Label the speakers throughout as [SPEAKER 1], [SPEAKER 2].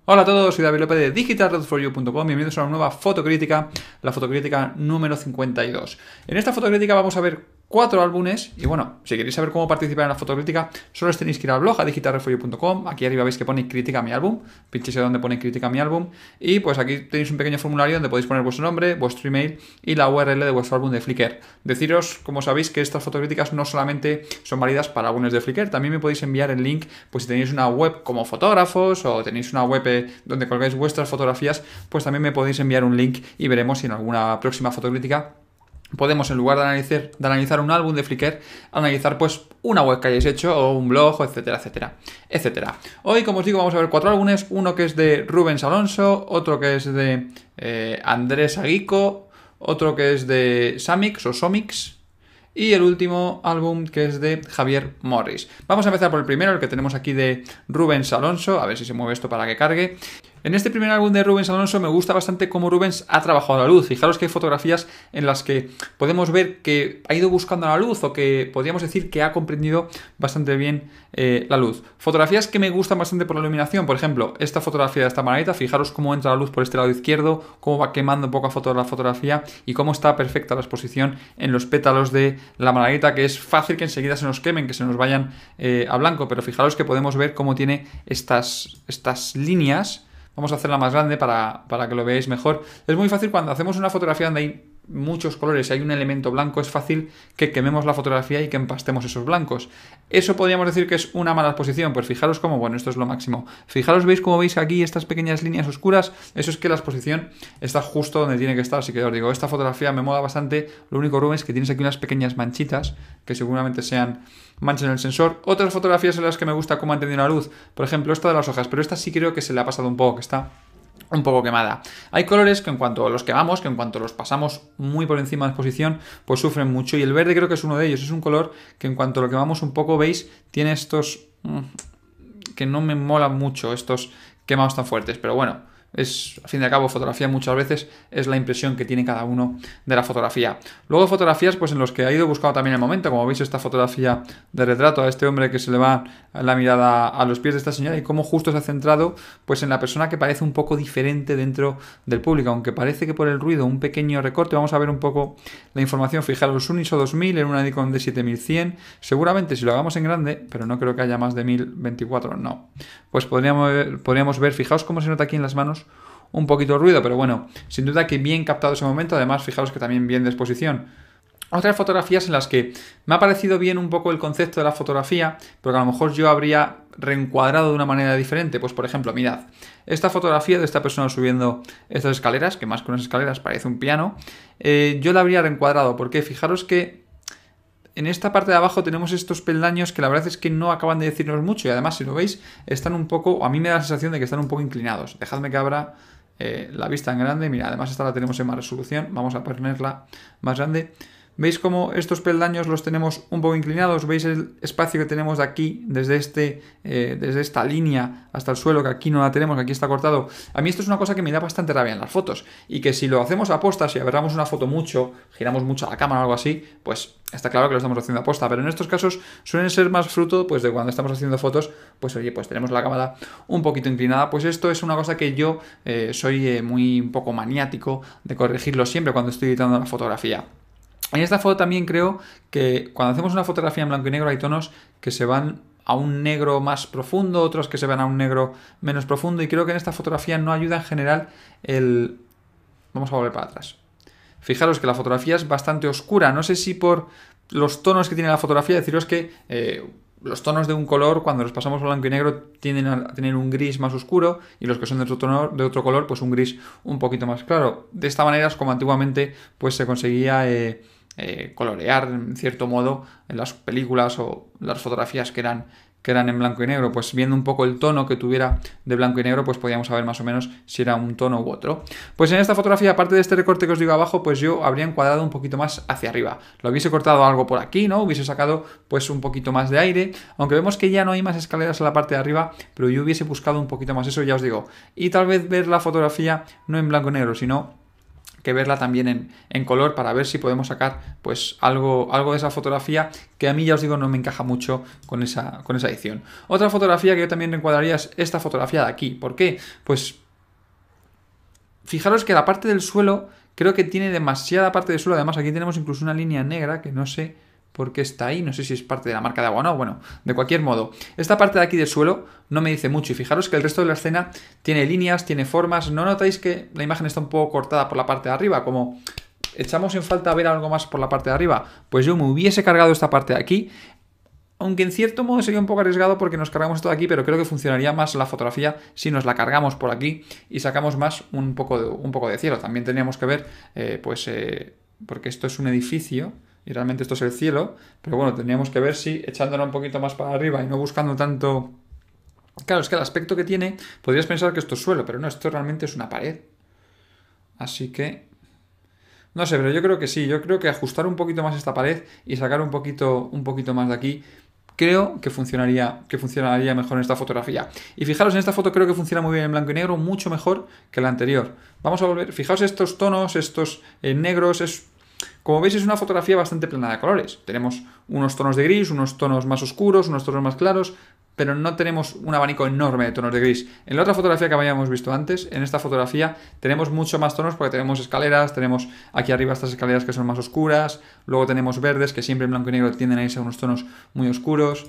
[SPEAKER 1] Hola a todos, soy David López de digitalredforyu.com. Bienvenidos a una nueva fotocrítica, la fotocrítica número 52. En esta fotocrítica vamos a ver 4 álbumes y bueno, si queréis saber cómo participar en la fotocrítica, solo os tenéis que ir al blog a digitalredforyu.com. Aquí arriba veis que pone crítica mi álbum, pinchéis donde pone crítica mi álbum y pues aquí tenéis un pequeño formulario donde podéis poner vuestro nombre, vuestro email y la URL de vuestro álbum de Flickr. Deciros, como sabéis, que estas fotocríticas no solamente son válidas para álbumes de Flickr, también me podéis enviar el link pues si tenéis una web como fotógrafos o tenéis una web donde colgáis vuestras fotografías, pues también me podéis enviar un link y veremos si en alguna próxima fotocrítica podemos, en lugar de analizar un álbum de Flickr, analizar pues una web que hayáis hecho o un blog, etcétera, etcétera, etcétera. Hoy, como os digo, vamos a ver 4 álbumes, uno que es de Rubens Alonso, otro que es de Andrés Aguico, otro que es de Samix o Somix, y el último álbum que es de Javier Morris. Vamos a empezar por el primero, el que tenemos aquí de Rubens Alonso, a ver si se mueve esto para que cargue. En este primer álbum de Rubens Alonso me gusta bastante cómo Rubens ha trabajado la luz. Fijaros que hay fotografías en las que podemos ver que ha ido buscando la luz o que podríamos decir que ha comprendido bastante bien la luz. Fotografías que me gustan bastante por la iluminación, por ejemplo, esta fotografía de esta margarita, fijaros cómo entra la luz por este lado izquierdo, cómo va quemando un poco a foto la fotografía y cómo está perfecta la exposición en los pétalos de la margarita, que es fácil que enseguida se nos quemen, que se nos vayan a blanco, pero fijaros que podemos ver cómo tiene estas líneas. Vamos a hacerla más grande para que lo veáis mejor. Es muy fácil cuando hacemos una fotografía donde hay muchos colores y hay un elemento blanco, es fácil que quememos la fotografía y que empastemos esos blancos. Eso podríamos decir que es una mala exposición, pues fijaros cómo, bueno, esto es lo máximo. Fijaros, veis cómo veis aquí estas pequeñas líneas oscuras, eso es que la exposición está justo donde tiene que estar, así que os digo, esta fotografía me mola bastante. Lo único, Rubén, es que tienes aquí unas pequeñas manchitas, que seguramente sean manchas en el sensor. Otras fotografías en las que me gusta cómo ha entendido la luz, por ejemplo, esta de las hojas, pero esta sí creo que se le ha pasado un poco, que está un poco quemada. Hay colores que en cuanto los quemamos, que en cuanto los pasamos muy por encima de exposición, pues sufren mucho. Y el verde creo que es uno de ellos. Es un color que en cuanto lo quemamos un poco, veis, tiene estos que no me molan mucho, estos quemados tan fuertes. Pero bueno, es, al fin y al cabo, fotografía muchas veces es la impresión que tiene cada uno de la fotografía. Luego fotografías pues en los que ha ido buscando también el momento, como veis esta fotografía de retrato a este hombre que se le va la mirada a los pies de esta señora y cómo justo se ha centrado pues en la persona que parece un poco diferente dentro del público, aunque parece que por el ruido un pequeño recorte. Vamos a ver un poco la información. Fijaros, un ISO 2000 en una Nikon D7100, seguramente si lo hagamos en grande, pero no creo que haya más de 1024, no, pues podríamos ver, fijaos cómo se nota aquí en las manos un poquito de ruido, pero bueno, sin duda que bien captado ese momento. Además, fijaros que también bien de exposición. Otras fotografías en las que me ha parecido bien un poco el concepto de la fotografía, pero que a lo mejor yo habría reencuadrado de una manera diferente. Pues por ejemplo, mirad, esta fotografía de esta persona subiendo estas escaleras, que más que unas escaleras parece un piano, yo la habría reencuadrado, porque fijaros que en esta parte de abajo tenemos estos peldaños que la verdad es que no acaban de decirnos mucho, y además, si lo veis, están un poco, a mí me da la sensación de que están un poco inclinados. Dejadme que abra la vista en grande. Mira, además esta la tenemos en más resolución, vamos a ponerla más grande. ¿Veis cómo estos peldaños los tenemos un poco inclinados? ¿Veis el espacio que tenemos de aquí, desde esta línea hasta el suelo, que aquí no la tenemos, que aquí está cortado? A mí esto es una cosa que me da bastante rabia en las fotos, y que si lo hacemos a posta, si agarramos una foto mucho, giramos mucho la cámara o algo así, pues está claro que lo estamos haciendo a posta, pero en estos casos suelen ser más fruto pues de cuando estamos haciendo fotos, pues oye, pues tenemos la cámara un poquito inclinada. Pues esto es una cosa que yo soy muy un poco maniático de corregirlo siempre cuando estoy editando la fotografía. En esta foto también creo que cuando hacemos una fotografía en blanco y negro hay tonos que se van a un negro más profundo, otros que se van a un negro menos profundo, y creo que en esta fotografía no ayuda en general el... Vamos a volver para atrás. Fijaros que la fotografía es bastante oscura, no sé si por los tonos que tiene la fotografía, deciros que los tonos de un color, cuando los pasamos a blanco y negro, tienden a tener un gris más oscuro, y los que son de otro color, pues un gris un poquito más claro. De esta manera es como antiguamente pues se conseguía colorear, en cierto modo, en las películas o las fotografías que eran en blanco y negro. Pues viendo un poco el tono que tuviera de blanco y negro, pues podíamos saber más o menos si era un tono u otro. Pues en esta fotografía, aparte de este recorte que os digo abajo, pues yo habría encuadrado un poquito más hacia arriba. Lo hubiese cortado algo por aquí, ¿no? Hubiese sacado pues un poquito más de aire, aunque vemos que ya no hay más escaleras en la parte de arriba, pero yo hubiese buscado un poquito más eso, ya os digo. Y tal vez ver la fotografía no en blanco y negro, sino que verla también en color para ver si podemos sacar pues algo de esa fotografía que a mí, ya os digo, no me encaja mucho con esa edición. Otra fotografía que yo también encuadraría es esta fotografía de aquí. ¿Por qué? Pues fijaros que la parte del suelo creo que tiene demasiada parte del suelo. Además, aquí tenemos incluso una línea negra que no sé por qué está ahí. No sé si es parte de la marca de agua o no. Bueno, de cualquier modo, esta parte de aquí del suelo no me dice mucho. Y fijaros que el resto de la escena tiene líneas, tiene formas. ¿No notáis que la imagen está un poco cortada por la parte de arriba? Como echamos en falta ver algo más por la parte de arriba. Pues yo me hubiese cargado esta parte de aquí. Aunque en cierto modo sería un poco arriesgado porque nos cargamos esto de aquí, pero creo que funcionaría más la fotografía si nos la cargamos por aquí y sacamos más un poco de cielo. También tendríamos que ver, porque esto es un edificio y realmente esto es el cielo, pero bueno, tendríamos que ver si echándola un poquito más para arriba y no buscando tanto... Claro, es que el aspecto que tiene, podrías pensar que esto es suelo, pero no, esto realmente es una pared. Así que... no sé, pero yo creo que sí, yo creo que ajustar un poquito más esta pared y sacar un poquito más de aquí, creo que funcionaría mejor en esta fotografía. Y fijaros, en esta foto creo que funciona muy bien en blanco y negro, mucho mejor que la anterior. Vamos a volver, fijaos estos tonos, estos negros, como veis es una fotografía bastante plana de colores. Tenemos unos tonos de gris, unos tonos más oscuros, unos tonos más claros, pero no tenemos un abanico enorme de tonos de gris. En la otra fotografía que habíamos visto antes, en esta fotografía tenemos mucho más tonos porque tenemos escaleras, tenemos aquí arriba estas escaleras que son más oscuras, luego tenemos verdes que siempre en blanco y negro tienden a irse a unos tonos muy oscuros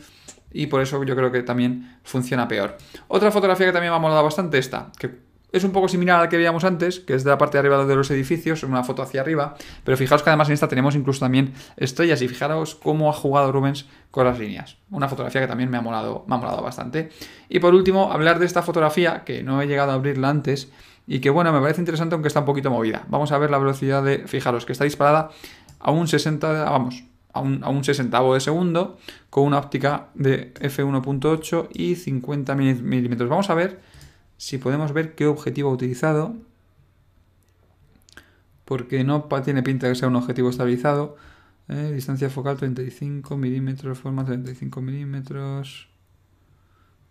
[SPEAKER 1] y por eso yo creo que también funciona peor. Otra fotografía que también me ha molado bastante, esta, que es un poco similar a la que veíamos antes, que es de la parte de arriba de los edificios, una foto hacia arriba, pero fijaos que además en esta tenemos incluso también estrellas y fijaros cómo ha jugado Rubens con las líneas. Una fotografía que también me ha molado bastante. Y por último, hablar de esta fotografía, que no he llegado a abrirla antes, y que bueno, me parece interesante aunque está un poquito movida. Vamos a ver la velocidad de, fijaros, que está disparada a un 60, vamos, a un sesentavo de segundo, con una óptica de f1.8 y 50 milímetros. Vamos a ver si podemos ver qué objetivo ha utilizado, porque no tiene pinta de que sea un objetivo estabilizado. Distancia focal 35 milímetros, forma 35 milímetros.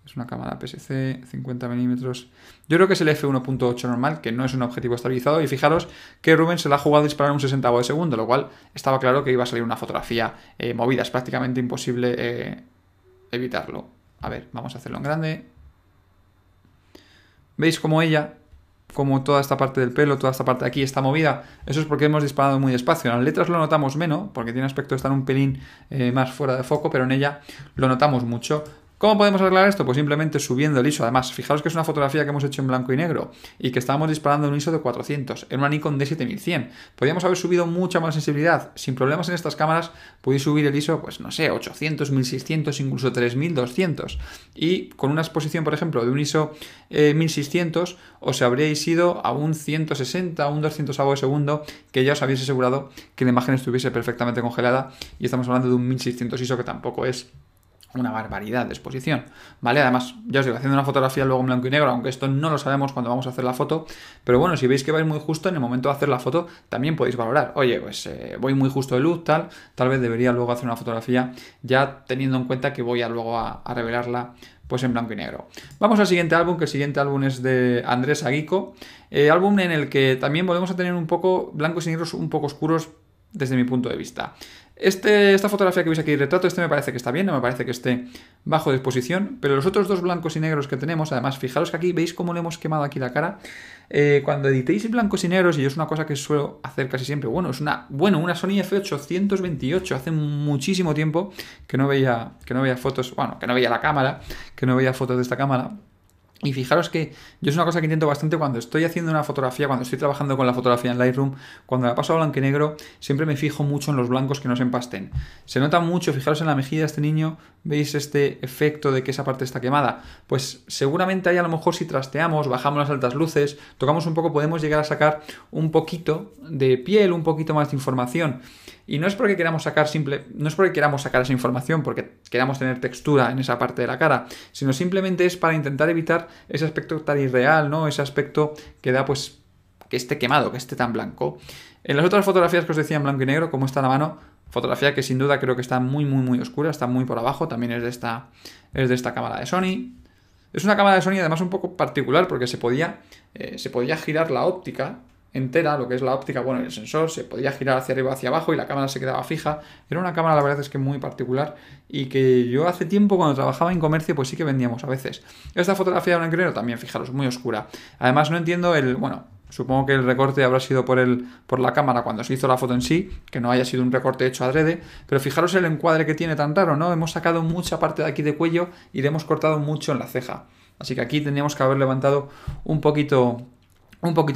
[SPEAKER 1] Es una cámara PSC, 50 milímetros. Yo creo que es el f1.8 normal, que no es un objetivo estabilizado. Y fijaros que Rubens se la ha jugado a disparar un 60avo de segundo, lo cual estaba claro que iba a salir una fotografía movida. Es prácticamente imposible evitarlo. A ver, vamos a hacerlo en grande. ¿Veis cómo ella, como toda esta parte del pelo, toda esta parte de aquí está movida? Eso es porque hemos disparado muy despacio. En las letras lo notamos menos, porque tiene aspecto de estar un pelín más fuera de foco, pero en ella lo notamos mucho. ¿Cómo podemos arreglar esto? Pues simplemente subiendo el ISO. Además, fijaros que es una fotografía que hemos hecho en blanco y negro y que estábamos disparando en un ISO de 400, en una Nikon D7100. Podríamos haber subido mucha más sensibilidad. Sin problemas en estas cámaras podéis subir el ISO, pues no sé, 800, 1600, incluso 3200. Y con una exposición, por ejemplo, de un ISO 1600, os habríais ido a un 160, a un 200avo de segundo, que ya os habéis asegurado que la imagen estuviese perfectamente congelada. Y estamos hablando de un 1600 ISO, que tampoco es una barbaridad de exposición, ¿vale? Además, ya os digo, haciendo una fotografía luego en blanco y negro, aunque esto no lo sabemos cuando vamos a hacer la foto, pero bueno, si veis que vais muy justo en el momento de hacer la foto, también podéis valorar, oye, pues voy muy justo de luz, tal vez debería luego hacer una fotografía ya teniendo en cuenta que voy a luego a revelarla pues en blanco y negro. Vamos al siguiente álbum, que el siguiente álbum es de Andrés Aguico, álbum en el que también volvemos a tener un poco blancos y negros un poco oscuros desde mi punto de vista. Esta fotografía que veis aquí, retrato, me parece que está bien, no me parece que esté bajo de exposición, pero los otros dos blancos y negros que tenemos, además, fijaros que aquí veis cómo le hemos quemado aquí la cara. Cuando editéis blancos y negros, y es una cosa que suelo hacer casi siempre, una Sony F828, hace muchísimo tiempo que no veía fotos, que no veía la cámara, que no veía fotos de esta cámara. Y fijaros que yo es una cosa que intento bastante cuando estoy haciendo una fotografía, cuando estoy trabajando con la fotografía en Lightroom, cuando la paso a blanco y negro, siempre me fijo mucho en los blancos que no se empasten. Se nota mucho, fijaros en la mejilla de este niño, ¿veis este efecto de que esa parte está quemada? Pues seguramente ahí a lo mejor si trasteamos, bajamos las altas luces, tocamos un poco, podemos llegar a sacar un poquito de piel, un poquito más de información. Y no es porque queramos sacar esa información porque queramos tener textura en esa parte de la cara, sino simplemente es para intentar evitar ese aspecto tan irreal, ¿no? Ese aspecto que da pues que esté quemado, que esté tan blanco. En las otras fotografías que os decía en blanco y negro, como está a la mano, fotografía que sin duda creo que está muy muy muy oscura, está muy por abajo, también es de esta cámara de Sony. Es una cámara de Sony además un poco particular porque se podía girar la óptica. entera, lo que es la óptica, bueno, el sensor se podía girar hacia arriba o hacia abajo y la cámara se quedaba fija. Era una cámara, la verdad es que muy particular y que yo hace tiempo cuando trabajaba en comercio pues sí que vendíamos a veces. Esta fotografía de blanco y negro también, fijaros, muy oscura. Además no entiendo bueno, supongo que el recorte habrá sido por la cámara cuando se hizo la foto en sí, que no haya sido un recorte hecho adrede, pero fijaros el encuadre que tiene tan raro, ¿no? Hemos sacado mucha parte de aquí de cuello y le hemos cortado mucho en la ceja. Así que aquí tendríamos que haber levantado un poquito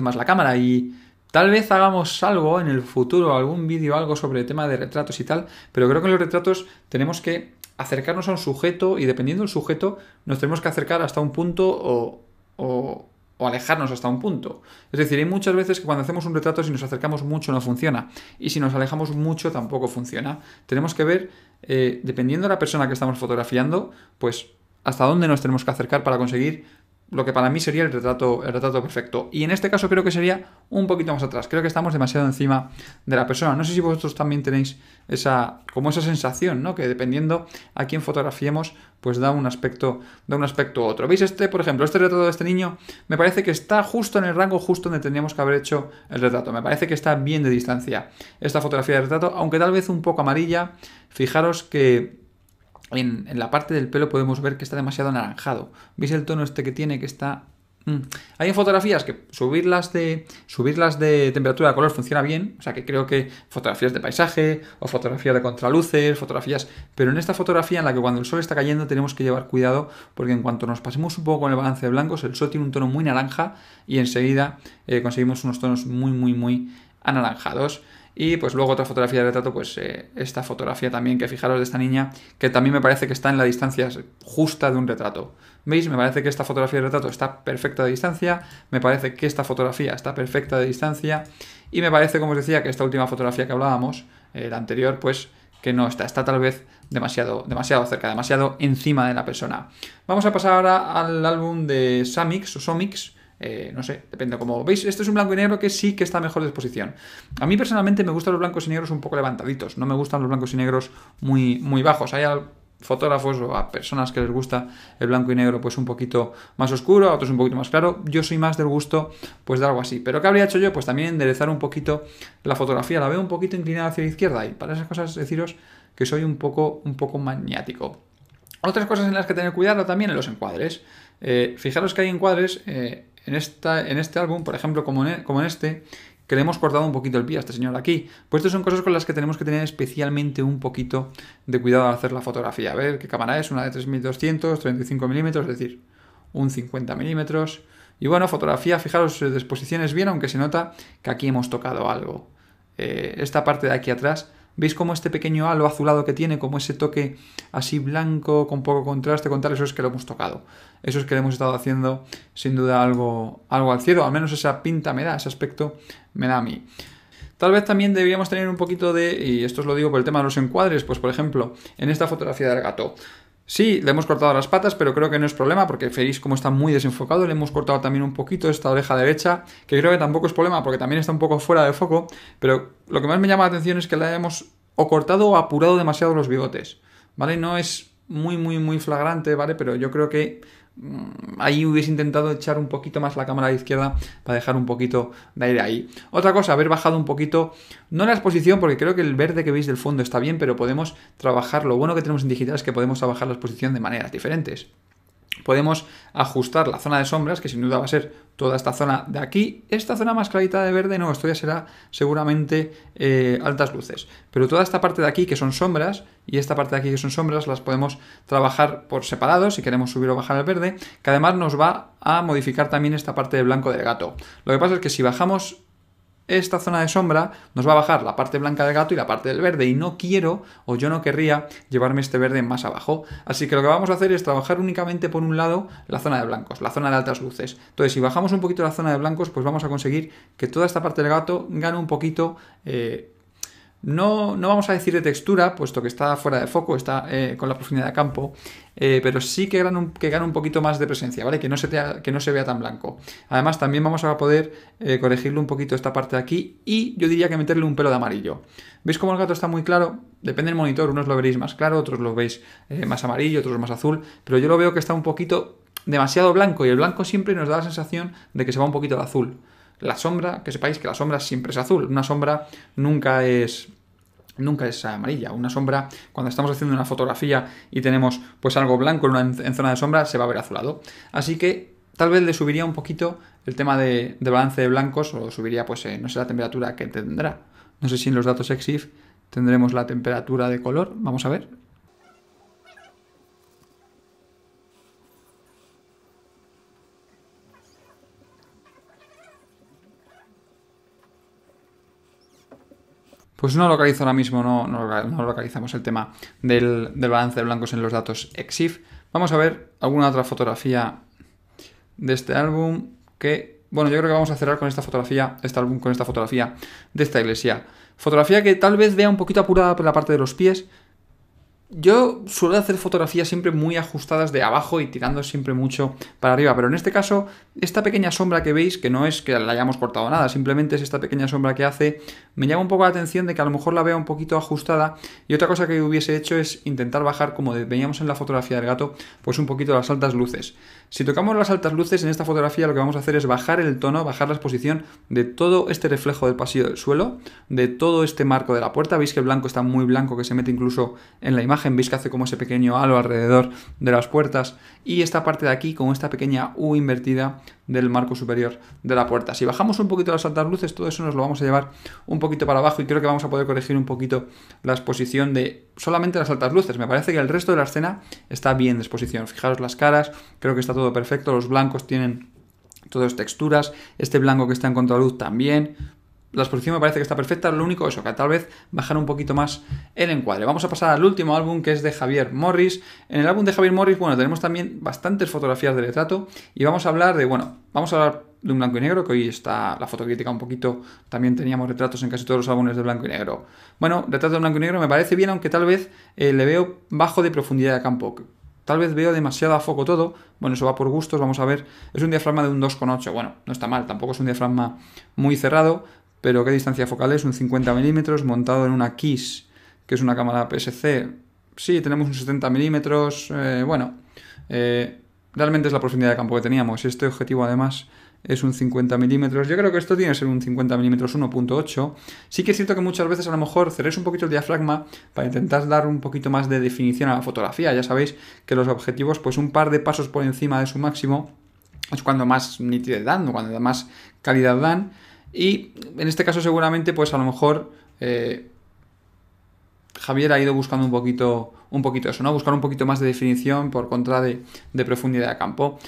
[SPEAKER 1] más la cámara y tal vez hagamos algo en el futuro, algún vídeo, algo sobre el tema de retratos y tal, pero creo que en los retratos tenemos que acercarnos a un sujeto y dependiendo del sujeto nos tenemos que acercar hasta un punto o alejarnos hasta un punto. Es decir, hay muchas veces que cuando hacemos un retrato si nos acercamos mucho no funciona y si nos alejamos mucho tampoco funciona. Tenemos que ver, dependiendo de la persona que estamos fotografiando, pues hasta dónde nos tenemos que acercar para conseguir lo que para mí sería el retrato perfecto. Y en este caso creo que sería un poquito más atrás. Creo que estamos demasiado encima de la persona. No sé si vosotros también tenéis esa sensación, ¿no? Que dependiendo a quién fotografiemos, pues da un aspecto u otro. ¿Veis por ejemplo, este retrato de este niño? Me parece que está justo en el rango, justo donde tendríamos que haber hecho el retrato. Me parece que está bien de distancia esta fotografía de retrato, aunque tal vez un poco amarilla. Fijaros que en la parte del pelo podemos ver que está demasiado anaranjado. ¿Veis el tono este que tiene? Que está... Hay fotografías que subirlas de temperatura a color funciona bien. O sea que creo que fotografías de paisaje o fotografías de contraluces, pero en esta fotografía en la que cuando el sol está cayendo tenemos que llevar cuidado porque en cuanto nos pasemos un poco con el balance de blancos, el sol tiene un tono muy naranja y enseguida conseguimos unos tonos muy, muy, muy anaranjados. Y pues luego otra fotografía de retrato, pues esta fotografía también, que fijaros de esta niña, que también me parece que está en la distancia justa de un retrato. ¿Veis? Me parece que esta fotografía de retrato está perfecta de distancia, me parece que esta fotografía está perfecta de distancia y me parece, como os decía, que esta última fotografía que hablábamos, la anterior, pues que no está tal vez demasiado cerca, demasiado encima de la persona. Vamos a pasar ahora al álbum de Samix o Somix. No sé, depende como veis, este es un blanco y negro que sí que está mejor de exposición. A mí personalmente me gustan los blancos y negros un poco levantaditos, no me gustan los blancos y negros muy, muy bajos. Hay fotógrafos o a personas que les gusta el blanco y negro pues un poquito más oscuro, a otros un poquito más claro. Yo soy más del gusto pues de algo así. Pero ¿qué habría hecho yo? Pues también enderezar un poquito la fotografía, la veo un poquito inclinada hacia la izquierda y para esas cosas deciros que soy un poco maniático. Otras cosas en las que tener cuidado también en los encuadres. Fijaros que hay encuadres en este álbum, por ejemplo, como en este, que le hemos cortado un poquito el pie a este señor aquí. Pues estas son cosas con las que tenemos que tener especialmente un poquito de cuidado al hacer la fotografía. A ver qué cámara es, una de 3200, 35 milímetros, es decir, un 50 milímetros. Y bueno, fotografía, fijaros, de exposición es bien, aunque se nota que aquí hemos tocado algo. Esta parte de aquí atrás, ¿veis cómo este pequeño halo azulado que tiene, como ese toque así blanco, con poco contraste con tal? Eso es que lo hemos tocado. Eso es que le hemos estado haciendo, sin duda, algo al cielo. Al menos esa pinta me da, ese aspecto me da a mí. Tal vez también deberíamos tener un poquito y esto os lo digo por el tema de los encuadres, pues por ejemplo, en esta fotografía del gato. Sí, le hemos cortado las patas, pero creo que no es problema porque veis cómo está muy desenfocado. Le hemos cortado también un poquito esta oreja derecha, que creo que tampoco es problema porque también está un poco fuera de foco. Pero lo que más me llama la atención es que le hemos o cortado o apurado demasiado los bigotes, ¿vale? No es muy, muy, muy flagrante, ¿vale? Pero yo creo que ahí hubiese intentado echar un poquito más la cámara a la izquierda para dejar un poquito de aire ahí. Otra cosa, haber bajado un poquito, no la exposición, porque creo que el verde que veis del fondo está bien, pero podemos trabajar, lo bueno que tenemos en digital es que podemos trabajar la exposición de maneras diferentes. Podemos ajustar la zona de sombras, que sin duda va a ser toda esta zona de aquí. Esta zona más clarita de verde, no, esto ya será seguramente altas luces. Pero toda esta parte de aquí, que son sombras, y esta parte de aquí, que son sombras, las podemos trabajar por separado, si queremos subir o bajar el verde, que además nos va a modificar también esta parte de blanco del gato. Lo que pasa es que si bajamos esta zona de sombra, nos va a bajar la parte blanca del gato y la parte del verde, y no quiero, o yo no querría, llevarme este verde más abajo. Así que lo que vamos a hacer es trabajar únicamente por un lado la zona de blancos, la zona de altas luces. Entonces, si bajamos un poquito la zona de blancos, pues vamos a conseguir que toda esta parte del gato gane un poquito... No vamos a decir de textura, puesto que está fuera de foco, está con la profundidad de campo, pero sí que gana un poquito más de presencia, ¿vale? Que no se vea tan blanco. Además, también vamos a poder corregirle un poquito esta parte de aquí y yo diría que meterle un pelo de amarillo. ¿Veis cómo el gato está muy claro? Depende del monitor, unos lo veréis más claro, otros lo veis más amarillo, otros más azul, pero yo lo veo que está un poquito demasiado blanco y el blanco siempre nos da la sensación de que se va un poquito al azul. la sombra, que sepáis que la sombra siempre es azul. Una sombra nunca es amarilla. Una sombra, cuando estamos haciendo una fotografía y tenemos pues algo blanco en zona de sombra, se va a ver azulado. Así que tal vez le subiría un poquito el tema de balance de blancos, o subiría pues no sé la temperatura que tendrá. No sé si en los datos EXIF tendremos la temperatura de color. Vamos a ver. Pues no localizo ahora mismo, no localizamos el tema del balance de blancos en los datos EXIF. Vamos a ver alguna otra fotografía de este álbum que, bueno, yo creo que vamos a cerrar con esta fotografía, este álbum con esta fotografía de esta iglesia. Fotografía que tal vez vea un poquito apurada por la parte de los pies. Yo suelo hacer fotografías siempre muy ajustadas de abajo y tirando siempre mucho para arriba, pero en este caso, esta pequeña sombra que veis, que no es que la hayamos cortado nada, simplemente es esta pequeña sombra que hace, me llama un poco la atención de que a lo mejor la vea un poquito ajustada. Y otra cosa que hubiese hecho es intentar bajar, como veíamos en la fotografía del gato, pues un poquito las altas luces. Si tocamos las altas luces en esta fotografía, lo que vamos a hacer es bajar el tono, bajar la exposición de todo este reflejo del pasillo del suelo, de todo este marco de la puerta. Veis que el blanco está muy blanco, que se mete incluso en la imagen. Veis que hace como ese pequeño halo alrededor de las puertas. Y esta parte de aquí, con esta pequeña U invertida del marco superior de la puerta. Si bajamos un poquito las altas luces, todo eso nos lo vamos a llevar un poquito para abajo, y creo que vamos a poder corregir un poquito la exposición de solamente las altas luces. Me parece que el resto de la escena está bien de exposición. Fijaros las caras, creo que está todo perfecto. Los blancos tienen todas texturas, este blanco que está en contraluz también. La exposición me parece que está perfecta, lo único eso, que tal vez bajar un poquito más el encuadre. Vamos a pasar al último álbum, que es de Javier Morris. En el álbum de Javier Morris, bueno, tenemos también bastantes fotografías de retrato, y vamos a hablar de un blanco y negro, que hoy está la fotocrítica un poquito, también teníamos retratos en casi todos los álbumes de blanco y negro. Bueno, retrato de blanco y negro me parece bien, aunque tal vez le veo bajo de profundidad de campo. Tal vez veo demasiado a foco todo. Bueno, eso va por gustos, vamos a ver. Es un diafragma de un 2,8. Bueno, no está mal, tampoco es un diafragma muy cerrado, pero ¿qué distancia focal es? Un 50 milímetros montado en una Kiss, que es una cámara PSC. Sí, tenemos un 70 milímetros. Realmente es la profundidad de campo que teníamos. Y este objetivo además es un 50 milímetros. Yo creo que esto tiene que ser un 50 milímetros 1.8. Sí que es cierto que muchas veces a lo mejor cerréis un poquito el diafragma para intentar dar un poquito más de definición a la fotografía. Ya sabéis que los objetivos, pues un par de pasos por encima de su máximo, es cuando más nitidez dan, cuando más calidad dan. Y en este caso seguramente pues a lo mejor Javier ha ido buscando un poquito eso, ¿no? Buscar un poquito más de definición por contra de profundidad de campo.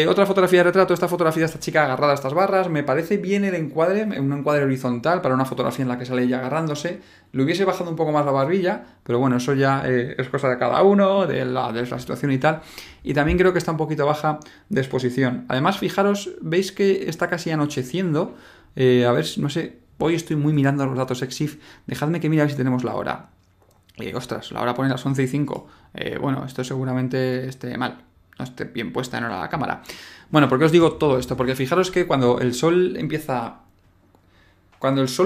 [SPEAKER 1] Otra fotografía de retrato, esta fotografía de esta chica agarrada a estas barras. Me parece bien el encuadre, un encuadre horizontal para una fotografía en la que sale ella agarrándose. Le hubiese bajado un poco más la barbilla, pero bueno, eso ya es cosa de cada uno, de la situación y tal. Y también creo que está un poquito baja de exposición. Además, fijaros, veis que está casi anocheciendo. A ver, no sé, hoy estoy muy mirando los datos EXIF. Dejadme que mire a ver si tenemos la hora. Ostras, la hora pone las 11:05. Bueno, esto seguramente esté mal. No esté bien puesta en hora la cámara. Bueno, ¿por qué os digo todo esto? Porque fijaros que cuando el sol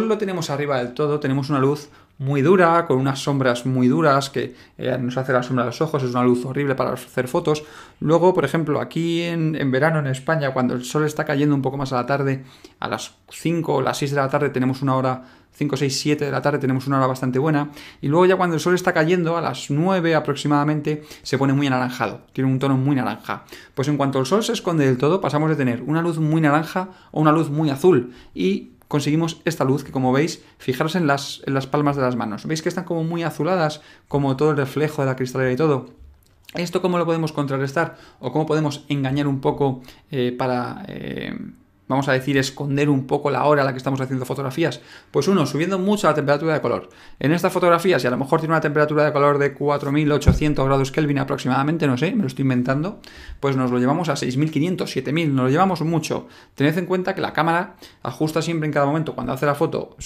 [SPEAKER 1] lo tenemos arriba del todo, tenemos una luz muy dura, con unas sombras muy duras que nos hace la sombra de los ojos. Es una luz horrible para hacer fotos. Luego, por ejemplo, aquí en verano en España, cuando el sol está cayendo un poco más a la tarde, a las 5 o las 6 de la tarde tenemos una hora, 5, 6, 7 de la tarde tenemos una hora bastante buena. Y luego ya cuando el sol está cayendo, a las 9 aproximadamente, se pone muy anaranjado. Tiene un tono muy naranja. Pues en cuanto el sol se esconde del todo, pasamos de tener una luz muy naranja a una luz muy azul. Y conseguimos esta luz que, como veis, fijaros en las palmas de las manos. ¿Veis que están como muy azuladas? Como todo el reflejo de la cristalera y todo. ¿Esto cómo lo podemos contrarrestar? ¿O cómo podemos engañar un poco para vamos a decir, esconder un poco la hora a la que estamos haciendo fotografías? Pues uno, subiendo mucho la temperatura de color. En esta fotografía, si a lo mejor tiene una temperatura de color de 4800 grados Kelvin aproximadamente, no sé, me lo estoy inventando, pues nos lo llevamos a 6500, 7000, nos lo llevamos mucho. Tened en cuenta que la cámara ajusta siempre en cada momento, cuando hace la foto,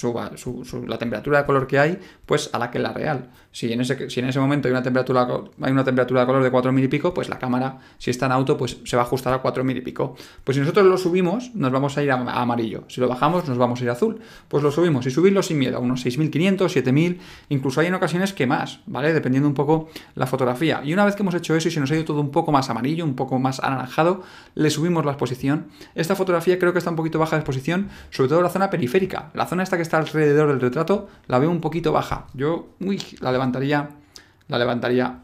[SPEAKER 1] la temperatura de color que hay, pues a la que es la real. Si en ese momento hay una temperatura de color de 4000 y pico, pues la cámara, si está en auto, pues se va a ajustar a 4000 y pico. Pues si nosotros lo subimos, nos vamos a ir a amarillo. Si lo bajamos, nos vamos a ir a azul. Pues lo subimos y subirlo sin miedo, a unos 6500, 7000, incluso hay en ocasiones que más, ¿vale? Dependiendo un poco la fotografía. Y una vez que hemos hecho eso y se nos ha ido todo un poco más amarillo, un poco más anaranjado, le subimos la exposición. Esta fotografía creo que está un poquito baja de exposición, sobre todo la zona periférica. La zona esta que está alrededor del retrato la veo un poquito baja. Yo, la levantaría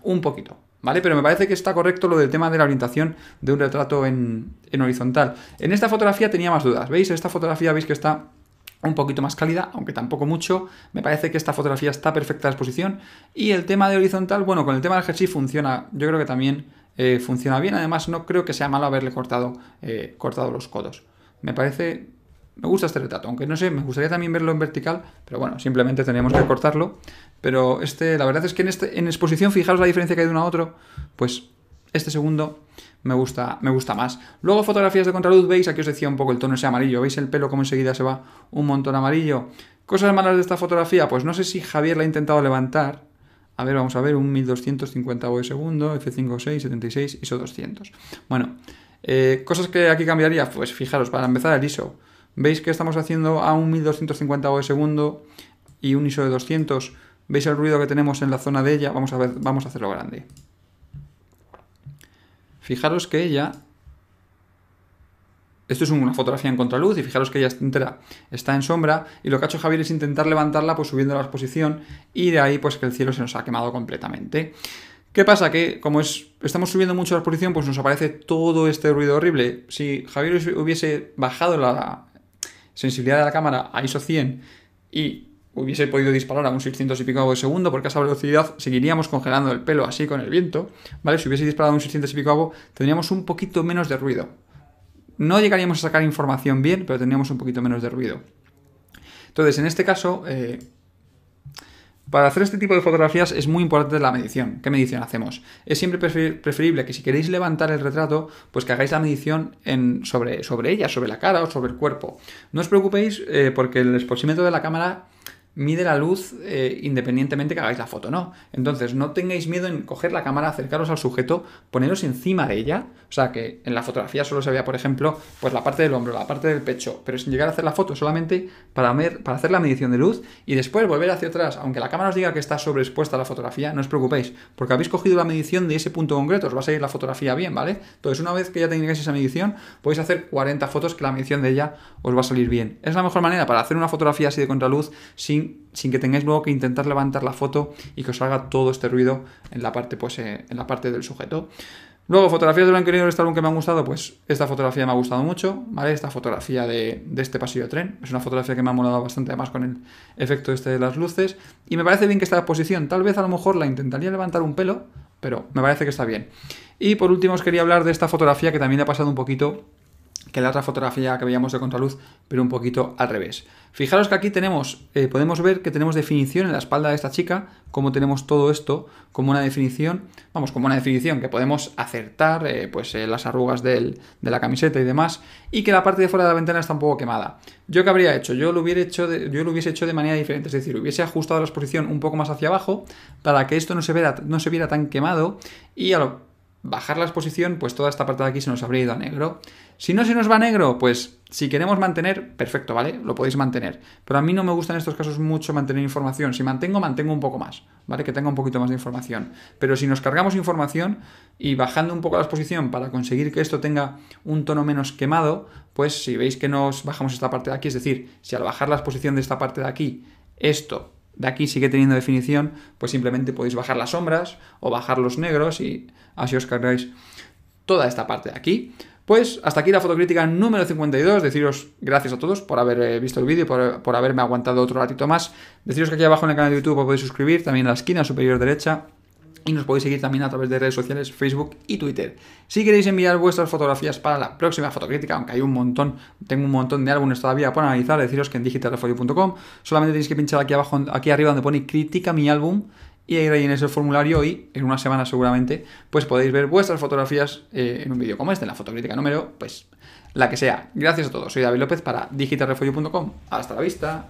[SPEAKER 1] un poquito. ¿Vale? Pero me parece que está correcto lo del tema de la orientación de un retrato en horizontal. En esta fotografía tenía más dudas, ¿veis? Esta fotografía veis que está un poquito más cálida, aunque tampoco mucho. Me parece que esta fotografía está perfecta de exposición. Y el tema de horizontal, bueno, con el tema del G-Shift funciona, yo creo que también funciona bien. Además, no creo que sea malo haberle cortado los codos. Me gusta este retrato, aunque no sé, me gustaría también verlo en vertical, pero bueno, simplemente tenemos que cortarlo. Pero la verdad es que en exposición, fijaros la diferencia que hay de uno a otro, pues este segundo me gusta más. Luego fotografías de contraluz, veis, aquí os decía un poco el tono ese amarillo, veis el pelo como enseguida se va un montón amarillo. Cosas malas de esta fotografía, pues no sé si Javier la ha intentado levantar. A ver, vamos a ver, un 1250 de segundo, f5.6, 76, ISO 200. Bueno, cosas que aquí cambiaría, pues fijaros, para empezar el ISO. Veis que estamos haciendo a un 1250 de segundo y un ISO de 200. ¿Veis el ruido que tenemos en la zona de ella? Vamos a hacerlo grande. Fijaros que ella... Esto es una fotografía en contraluz y fijaros que ella entera está en sombra y lo que ha hecho Javier es intentar levantarla pues subiendo la exposición y de ahí pues que el cielo se nos ha quemado completamente. ¿Qué pasa? Que como estamos subiendo mucho la exposición pues nos aparece todo este ruido horrible. Si Javier hubiese bajado la sensibilidad de la cámara a ISO 100 y hubiese podido disparar a un 600 y pico de segundo, porque a esa velocidad seguiríamos congelando el pelo así con el viento, ¿vale? Si hubiese disparado a un 600 y pico, tendríamos un poquito menos de ruido. No llegaríamos a sacar información bien, pero tendríamos un poquito menos de ruido. Entonces, en este caso, para hacer este tipo de fotografías es muy importante la medición. ¿Qué medición hacemos? Es siempre preferible que si queréis levantar el retrato, pues que hagáis la medición sobre ella, sobre la cara o sobre el cuerpo. No os preocupéis porque el exposímetro de la cámara mide la luz independientemente que hagáis la foto, ¿no? Entonces, no tengáis miedo en coger la cámara, acercaros al sujeto, poneros encima de ella. O sea, que en la fotografía solo se vea, por ejemplo, pues la parte del hombro, la parte del pecho, pero sin llegar a hacer la foto, solamente para hacer la medición de luz y después volver hacia atrás. Aunque la cámara os diga que está sobreexpuesta a la fotografía, no os preocupéis, porque habéis cogido la medición de ese punto concreto, os va a salir la fotografía bien, ¿vale? Entonces, una vez que ya tengáis esa medición, podéis hacer 40 fotos que la medición de ella os va a salir bien. Es la mejor manera para hacer una fotografía así de contraluz sin que tengáis luego que intentar levantar la foto y que os salga todo este ruido en la parte, en la parte del sujeto. Luego, fotografías de blanco y negro de este álbum que me han gustado, pues esta fotografía me ha gustado mucho, ¿vale? Esta fotografía de este pasillo de tren, es una fotografía que me ha molado bastante, además con el efecto de las luces, y me parece bien que está en posición. Tal vez a lo mejor la intentaría levantar un pelo, pero me parece que está bien. Y por último os quería hablar de esta fotografía que también le ha pasado un poquito que la otra fotografía que veíamos de contraluz, pero un poquito al revés. Fijaros que aquí podemos ver que tenemos definición en la espalda de esta chica, como tenemos todo esto como una definición, que podemos acertar las arrugas de la camiseta y demás, y que la parte de fuera de la ventana está un poco quemada. ¿Yo qué habría hecho? Yo lo hubiese hecho de manera diferente, es decir, hubiese ajustado la exposición un poco más hacia abajo para que esto no se viera tan quemado y bajar la exposición, pues toda esta parte de aquí se nos habría ido a negro. Si no se nos va a negro, pues si queremos mantener, perfecto, ¿vale? Lo podéis mantener. Pero a mí no me gusta en estos casos mucho mantener información. Si mantengo un poco más, ¿vale? Que tenga un poquito más de información. Pero si nos cargamos información y bajando un poco la exposición para conseguir que esto tenga un tono menos quemado, pues si veis que nos bajamos esta parte de aquí, es decir, si al bajar la exposición de esta parte de aquí, esto de aquí sigue teniendo definición, pues simplemente podéis bajar las sombras o bajar los negros y así os cargáis toda esta parte de aquí. Pues hasta aquí la fotocrítica número 52. Deciros gracias a todos por haber visto el vídeo, por haberme aguantado otro ratito más. Deciros que aquí abajo en el canal de YouTube os podéis suscribir, también en la esquina superior derecha. Y nos podéis seguir también a través de redes sociales, Facebook y Twitter. Si queréis enviar vuestras fotografías para la próxima fotocrítica, aunque hay tengo un montón de álbumes todavía por analizar, deciros que en digitalrefolio.com solamente tenéis que pinchar aquí arriba donde pone critica mi álbum y ahí rellenéis el formulario y en una semana seguramente pues podéis ver vuestras fotografías en un vídeo como este, en la fotocrítica número, pues la que sea. Gracias a todos, soy David López para digitalrefolio.com. Hasta la vista.